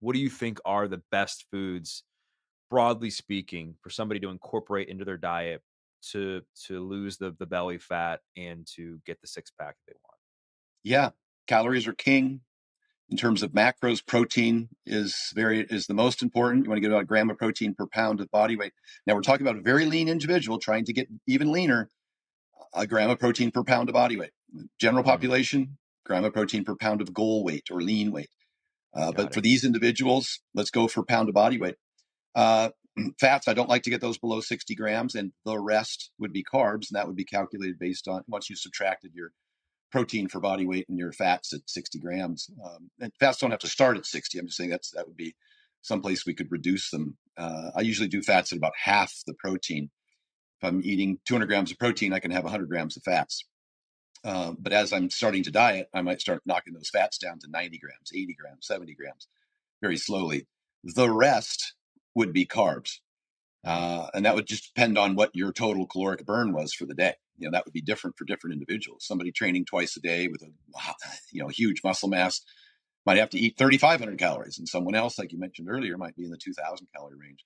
what do you think are the best foods, broadly speaking, for somebody to incorporate into their diet to lose the belly fat and to get the six pack they want? Yeah, calories are king. In terms of macros, protein is the most important. You want to get about a gram of protein per pound of body weight. Now we're talking about a very lean individual trying to get even leaner. A gram of protein per pound of body weight. General Mhm. population, gram of protein per pound of goal weight or lean weight. Got But it. for these individuals, let's go for pound of body weight. Uh, Fats, I don't like to get those below 60 grams, and the rest would be carbs, and that would be calculated based on once you subtracted your protein for body weight and your fats at 60 grams. And fats don't have to start at 60. I'm just saying that would be someplace we could reduce them. I usually do fats at about half the protein. If I'm eating 200 grams of protein, I can have 100 grams of fats. But as I'm starting to diet, I might start knocking those fats down to 90 grams, 80 grams, 70 grams, very slowly. The rest would be carbs. Mhm. And that would just depend on what your total caloric burn was for the day. That would be different for different individuals. Somebody training twice a day with a huge muscle mass might have to eat 3,500 calories, and someone else, like you mentioned earlier, might be in the 2,000 calorie range.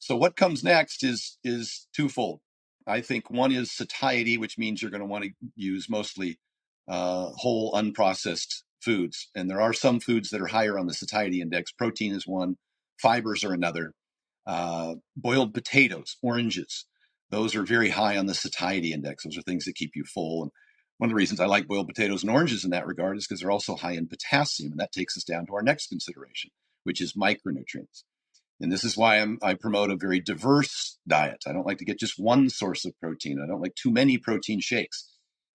So what comes next is twofold. I think one is satiety, which means you're going to want to use mostly whole unprocessed foods, and there are some foods that are higher on the satiety index. Protein is one, fibers are another. Boiled potatoes, oranges, those are very high on the satiety index. Those are things that keep you full. And one of the reasons I like boiled potatoes and oranges in that regard is because they're also high in potassium, and that takes us down to our next consideration, which is micronutrients. And this is why I promote a very diverse diet. I don't like to get just one source of protein. I don't like too many protein shakes.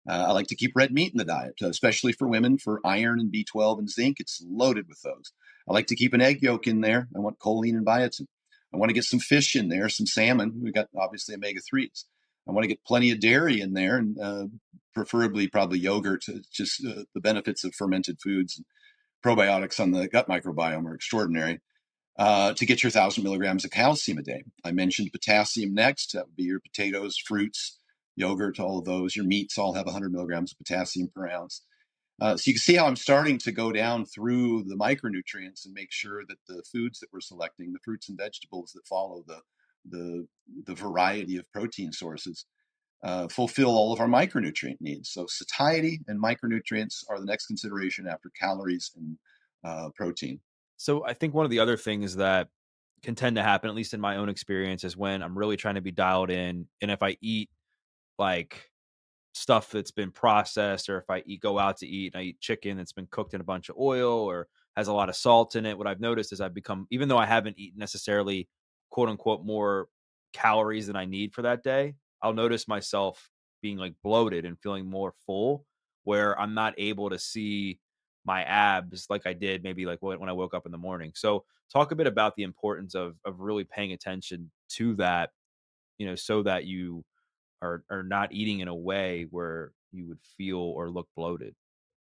I like to keep red meat in the diet, especially for women, for iron and B12 and zinc. It's loaded with those. I like to keep an egg yolk in there. I want choline and biotin. I want to get some fish in there, some salmon. We've got obviously omega 3s. I want to get plenty of dairy in there, and preferably probably yogurt. Just the benefits of fermented foods and probiotics on the gut microbiome are extraordinary. To get your 1,000 milligrams of calcium a day. I mentioned potassium next. That would be your potatoes, fruits, yogurt, all of those. Your meats all have 100 milligrams of potassium per ounce. So you can see how I'm starting to go down through the micronutrients and make sure that the foods that we're selecting, the fruits and vegetables that follow the, the variety of protein sources, fulfill all of our micronutrient needs. So satiety and micronutrients are the next consideration after calories and protein. So I think one of the other things that can tend to happen, at least in my own experience, is when I'm really trying to be dialed in, and if I eat like stuff that's been processed, or if go out to eat and I eat chicken that's been cooked in a bunch of oil or has a lot of salt in it, what I've noticed is I've become, even though I haven't eaten necessarily quote unquote more calories than I need for that day, I'll notice myself being like bloated and feeling more full, where I'm not able to see my abs like I did maybe like when I woke up in the morning. So talk a bit about the importance of really paying attention to that, so that you are not eating in a way where you would feel or look bloated.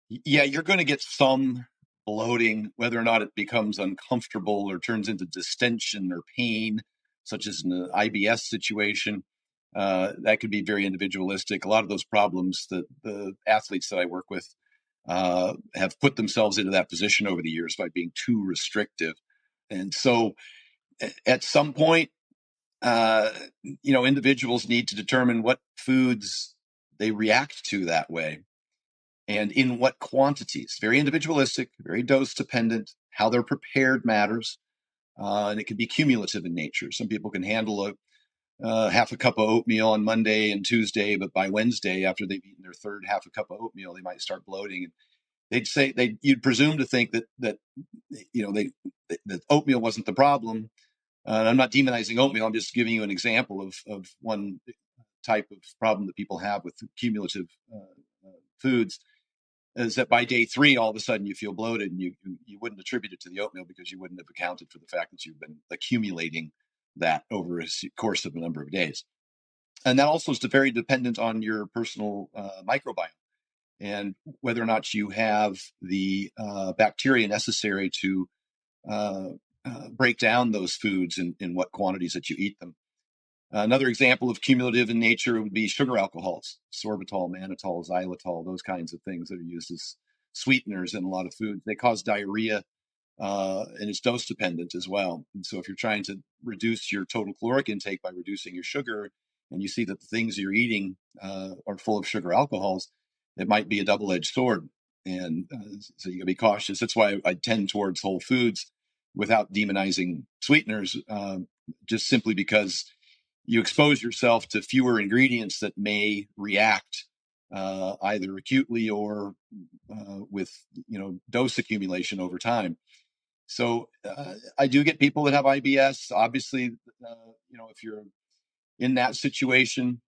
Yeah, you're going to get some bloating, whether or not it becomes uncomfortable or turns into distension or pain, such as in the IBS situation. That could be very individualistic. A lot of those problems that the athletes that I work with have put themselves into that position over the years by being too restrictive. And so at some point, uh, individuals need to determine what foods they react to that way and in what quantities. Very individualistic, very dose dependent. How they're prepared matters, and it can be cumulative in nature. Some people can handle a half a cup of oatmeal on Monday and Tuesday, but by Wednesday, after they've eaten their third half a cup of oatmeal, they might start bloating. And you'd presume to think that that oatmeal wasn't the problem. I'm not demonizing oatmeal. I'm just giving you an example of one type of problem that people have with cumulative foods is that by day three, all of a sudden you feel bloated, and you wouldn't attribute it to the oatmeal because you wouldn't have accounted for the fact that you've been accumulating that over a course of a number of days. And that also is very dependent on your personal microbiome and whether or not you have the bacteria necessary to uh, break down those foods in what quantities that you eat them. Another example of cumulative in nature would be sugar alcohols, sorbitol, mannitol, xylitol, those kinds of things that are used as sweeteners in a lot of foods. They cause diarrhea and it's dose dependent as well. And so if you're trying to reduce your total caloric intake by reducing your sugar, and you see that the things you're eating are full of sugar alcohols, it might be a double-edged sword. And so you got to be cautious. That's why I tend towards whole foods without demonizing sweeteners, just simply because you expose yourself to fewer ingredients that may react either acutely or with dose accumulation over time. So I do get people that have IBS. Obviously, if you're in that situation,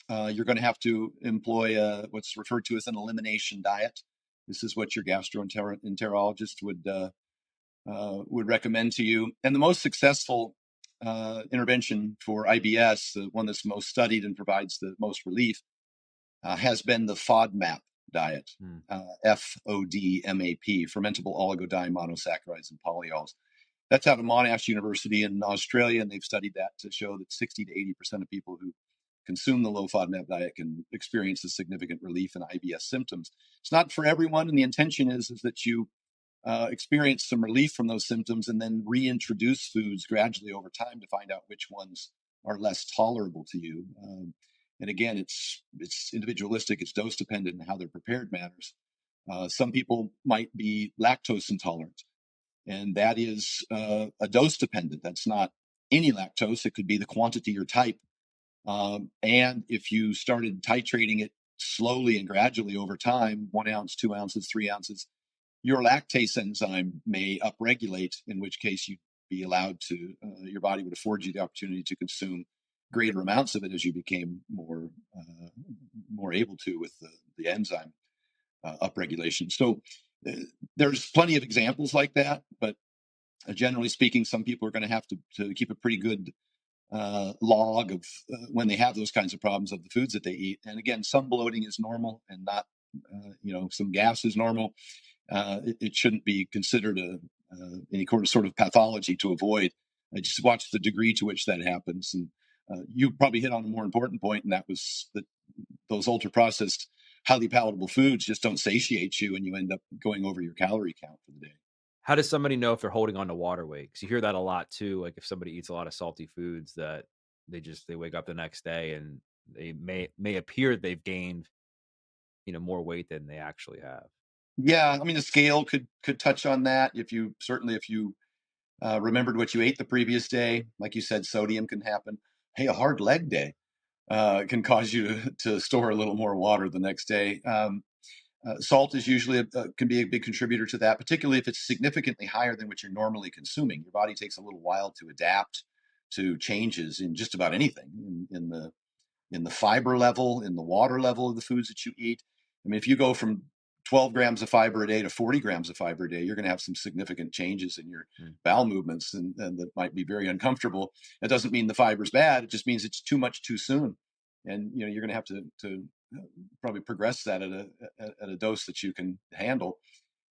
you're going to have to employ what's referred to as an elimination diet. This is what your gastroenterologist would recommend to you. And the most successful intervention for IBS, the one that's most studied and provides the most relief, has been the FODMAP diet. Mm. FODMAP, fermentable oligodimonosaccharides and polyols. That's out of Monash University in Australia, and they've studied that to show that 60 to 80% of people who consume the low FODMAP diet can experience a significant relief in IBS symptoms. It's not for everyone, and the intention is that you experience some relief from those symptoms and then reintroduce foods gradually over time to find out which ones are less tolerable to you. And again, it's individualistic, it's dose dependent, and how they're prepared matters. Some people might be lactose intolerant, and that is a dose dependent. That's not any lactose. It could be the quantity or type. And if you started titrating it slowly and gradually over time, 1 ounce, 2 ounces, 3 ounces, your lactase enzyme may upregulate, in which case you'd be allowed to, your body would afford you the opportunity to consume greater amounts of it as you became more able to with the enzyme upregulation. So there's plenty of examples like that, but generally speaking, some people are going to have to keep a pretty good log of when they have those kinds of problems of the foods that they eat. And again, some bloating is normal and not, some gas is normal. It shouldn't be considered any sort of pathology to avoid. I just watch the degree to which that happens. And you probably hit on a more important point, and that was that those ultra processed, highly palatable foods just don't satiate you, and you end up going over your calorie count for the day. How does somebody know if they're holding on to water weight? Because you hear that a lot too. Like if somebody eats a lot of salty foods, that they wake up the next day and they may appear they've gained more weight than they actually have. Yeah, I mean the scale could touch on that if you remembered what you ate the previous day. Like you said, sodium can happen. Hey, a hard leg day can cause you to store a little more water the next day. Salt is usually can be a big contributor to that, particularly if it's significantly higher than what you're normally consuming. Your body takes a little while to adapt to changes in just about anything in the fiber level, in the water level of the foods that you eat. I mean, if you go from 12 grams of fiber a day to 40 grams of fiber a day, you're going to have some significant changes in your Mm. bowel movements, and that might be very uncomfortable. That doesn't mean the fiber's bad. It just means it's too much too soon. And, you're going to have to probably progress that at a dose that you can handle.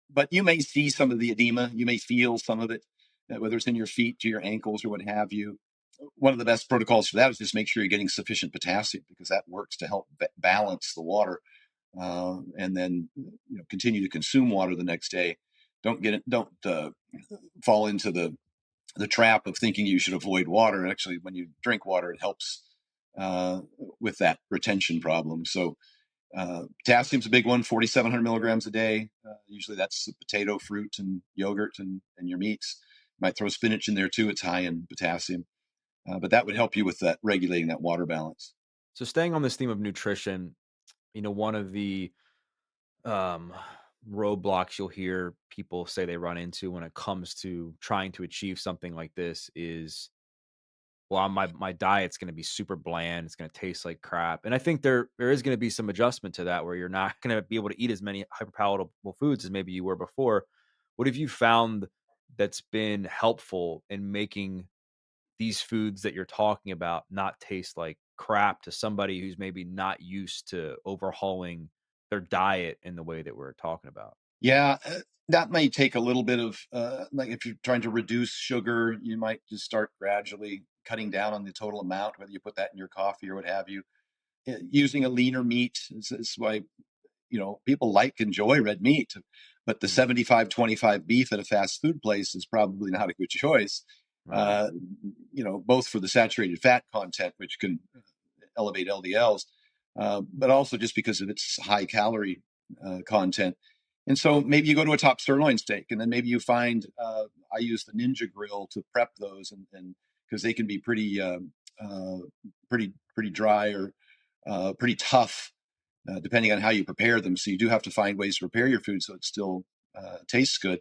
But you may see some of the edema. You may feel some of it, whether it's in your feet to your ankles or what have you. One of the best protocols for that is just make sure you're getting sufficient potassium, because that works to help balance the water, and then continue to consume water the next day. Don't fall into the trap of thinking you should avoid water. Actually, when you drink water, it helps uh, with that retention problem. So potassium's a big one, 4,700 milligrams a day. Usually that's potato, fruit, and yogurt, and your meats. You might throw spinach in there too. It's high in potassium. But that would help you with that regulating that water balance. So staying on this theme of nutrition, one of the um, roadblocks you'll hear people say they run into when it comes to trying to achieve something like this is, well, my diet's going to be super bland. It's going to taste like crap. And I think there is going to be some adjustment to that where you're not going to be able to eat as many hyperpalatable foods as maybe you were before. What have you found that's been helpful in making these foods that you're talking about not taste like crap to somebody who's maybe not used to overhauling their diet in the way that we're talking about? Yeah, that may take a little bit of like if you're trying to reduce sugar, you might just start gradually cutting down on the total amount, whether you put that in your coffee or what have you. Using a leaner meat is why people enjoy red meat. but the Mm, 75-25 beef at a fast food place is probably not a good choice. right. Uh, both for the saturated fat content, which can elevate LDLs, but also just because of its high calorie content. And so maybe you go to a top sirloin steak, and then maybe you find I use the Ninja Grill to prep those, and because they can be uh, pretty dry or pretty tough, depending on how you prepare them. So you do have to find ways to prepare your food so it still tastes good.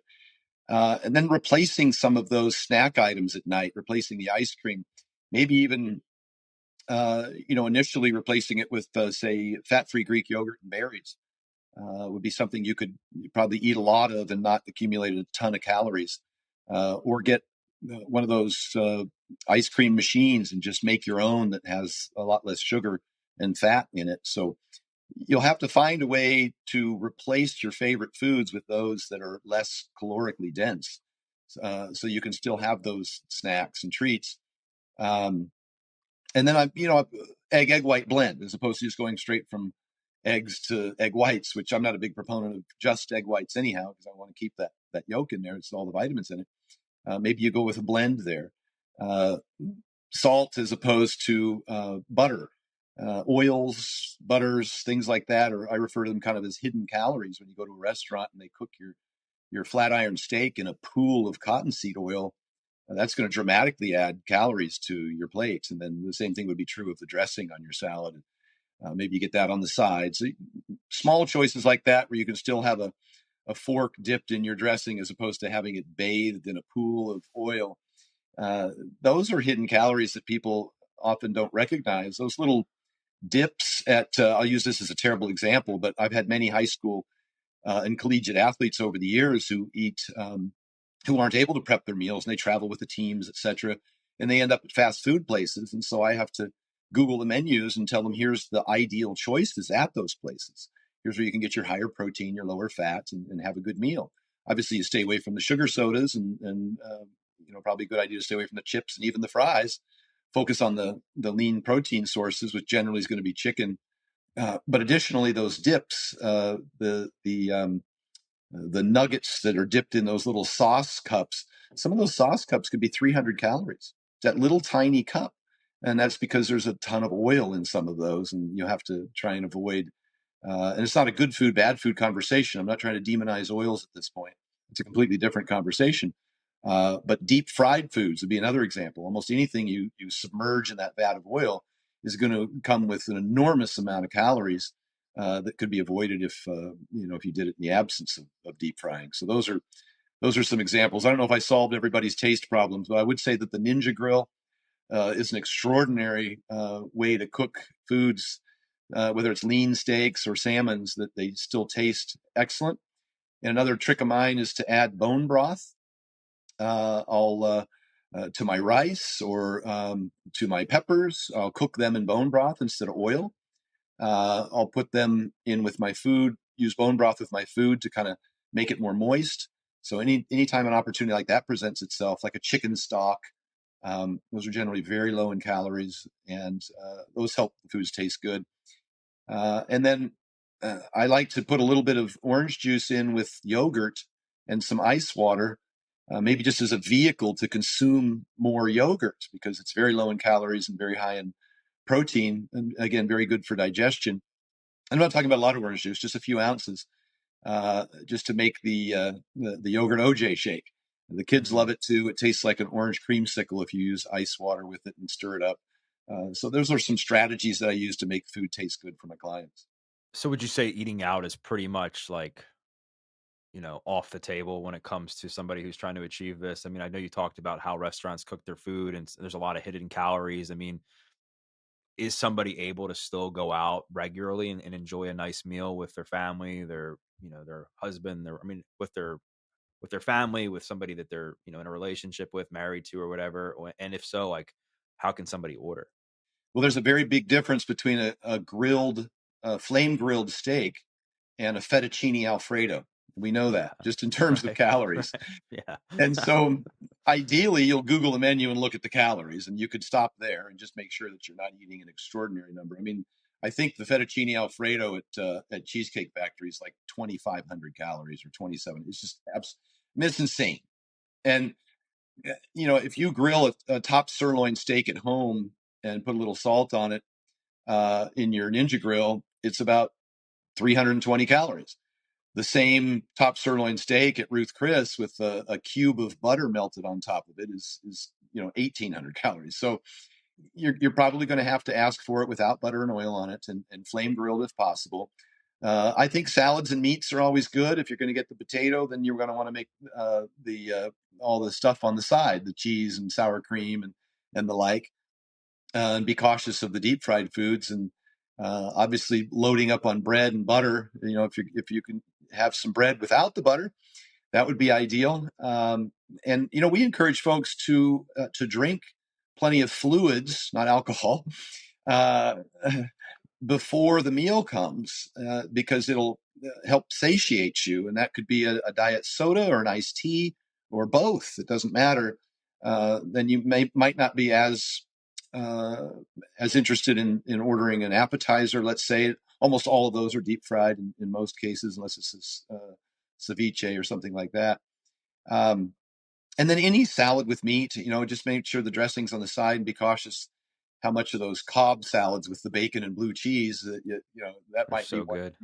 And then replacing some of those snack items at night, replacing the ice cream, maybe even initially replacing it with, say, fat-free Greek yogurt and berries would be something you could probably eat a lot of and not accumulate a ton of calories. Or get one of those ice cream machines and just make your own that has a lot less sugar and fat in it. So you'll have to find a way to replace your favorite foods with those that are less calorically dense, so you can still have those snacks and treats. Um, and then egg white blend as opposed to just going straight from eggs to egg whites, which I'm not a big proponent of just egg whites anyhow, because I want to keep that yolk in there. It's all the vitamins in it. Maybe you go with a blend there. Uh, Salt as opposed to butter, oils, butters, things like that, or I refer to them kind of as hidden calories. When you go to a restaurant and they cook your flat iron steak in a pool of cottonseed oil, that's going to dramatically add calories to your plate. And then the same thing would be true of the dressing on your salad. Maybe you get that on the side. So small choices like that, where you can still have a fork dipped in your dressing as opposed to having it bathed in a pool of oil. Uh, those are hidden calories that people often don't recognize. Those little dips I'll use this as a terrible example, but I've had many high school and collegiate athletes over the years who aren't able to prep their meals, and they travel with the teams, etc. And they end up at fast food places. And so I have to Google the menus and tell them, here's the ideal choices at those places. Here's where you can get your higher protein, your lower fat, and have a good meal. Obviously, you stay away from the sugar sodas, and probably a good idea to stay away from the chips and even the fries. Focus on the lean protein sources, which generally is going to be chicken. But additionally, those dips, the nuggets that are dipped in those little sauce cups, some of those sauce cups could be 300 calories. That little tiny cup. And that's because there's a ton of oil in some of those, and you have to try and avoid. And it's not a good food, bad food conversation. I'm not trying to demonize oils at this point. It's a completely different conversation. But deep fried foods would be another example. Almost anything you submerge in that vat of oil is going to come with an enormous amount of calories that could be avoided if you did it in the absence of deep frying. So those are some examples. I don't know if I solved everybody's taste problems, but I would say that the Ninja Grill is an extraordinary way to cook foods, whether it's lean steaks or salmons, that they still taste excellent. And another trick of mine is to add bone broth. I'll To my rice or to my peppers. I'll cook them in bone broth instead of oil. I'll put them in with my food, use bone broth with my food to kind of make it more moist. So anytime an opportunity like that presents itself, like a chicken stock, those are generally very low in calories, and those help the foods taste good. And then I like to put a little bit of orange juice in with yogurt and some ice water, maybe just as a vehicle to consume more yogurt because it's very low in calories and very high in protein, and again, very good for digestion. I'm not talking about a lot of orange juice, just a few ounces, just to make the yogurt OJ shake. The kids Mm. love it too. It tastes like an orange creamsicle if you use ice water with it and stir it up. So those are some strategies that I use to make food taste good for my clients. So would you say eating out is pretty much like, off the table when it comes to somebody who's trying to achieve this? I mean, I know you talked about how restaurants cook their food and there's a lot of hidden calories. I mean, is somebody able to still go out regularly and enjoy a nice meal with their family, their husband, with their family, with somebody that they're, in a relationship with, married to or whatever? And if so, like, how can somebody order? Well, there's a very big difference between a flame grilled steak and a fettuccine Alfredo. We know Yeah. that just in terms of Right. calories. Right. Yeah. And so ideally, you'll Google the menu and look at the calories, and you could stop there and just make sure that you're not eating an extraordinary number. I mean, I think the fettuccine alfredo at Cheesecake Factory is like 2,500 calories or 27. It's just it's insane. And if you grill a top sirloin steak at home and put a little salt on it in your Ninja Grill, it's about 320 calories. The same top sirloin steak at Ruth Chris with a cube of butter melted on top of it is 1,800 calories. So you're probably going to have to ask for it without butter and oil on it, and flame grilled if possible. I think salads and meats are always good. If you're going to get the potato, then you're going to want to make the all the stuff on the side, the cheese and sour cream and the like, and be cautious of the deep fried foods, and obviously loading up on bread and butter. If you can have some bread without the butter, that would be ideal. And we encourage folks to drink plenty of fluids, not alcohol, uh, before the meal comes, because it'll help satiate you. And that could be a diet soda or an iced tea or both. It doesn't matter. Then you might not be as interested in ordering an appetizer. Let's say almost all of those are deep fried in most cases, unless it's ceviche or something like that. And then any salad with meat, just make sure the dressing's on the side, and be cautious how much of those Cobb salads with the bacon and blue cheese that They're might be so one good.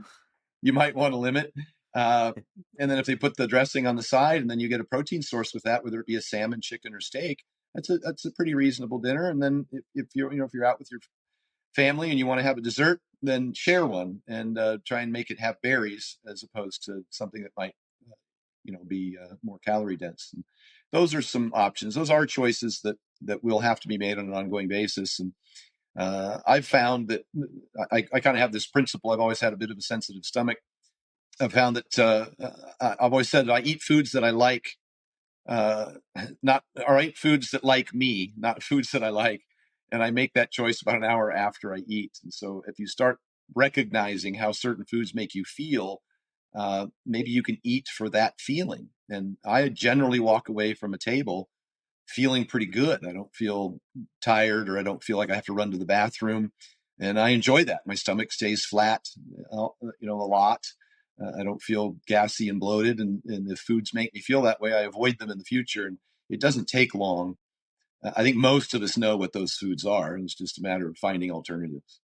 you might want to limit. Uh, and then if they put the dressing on the side, and then you get a protein source with that, whether it be a salmon, chicken, or steak, that's a pretty reasonable dinner. And then if you're out with your family and you want to have a dessert, then share one, and try and make it have berries as opposed to something that might be more calorie dense. And those are some options. Those are choices that will have to be made on an ongoing basis. And I've found that I kind of have this principle. I've always had a bit of a sensitive stomach. I've found that I've always said that I eat foods that I like, uh, not or I eat foods that like me, not foods that I like. And I make that choice about an hour after I eat. And so if you start recognizing how certain foods make you feel, maybe you can eat for that feeling. And I generally walk away from a table feeling pretty good. I don't feel tired, or I don't feel like I have to run to the bathroom. And I enjoy that. My stomach stays flat, a lot. I don't feel gassy and bloated. And if foods make me feel that way, I avoid them in the future. And it doesn't take long. I think most of us know what those foods are, and it's just a matter of finding alternatives.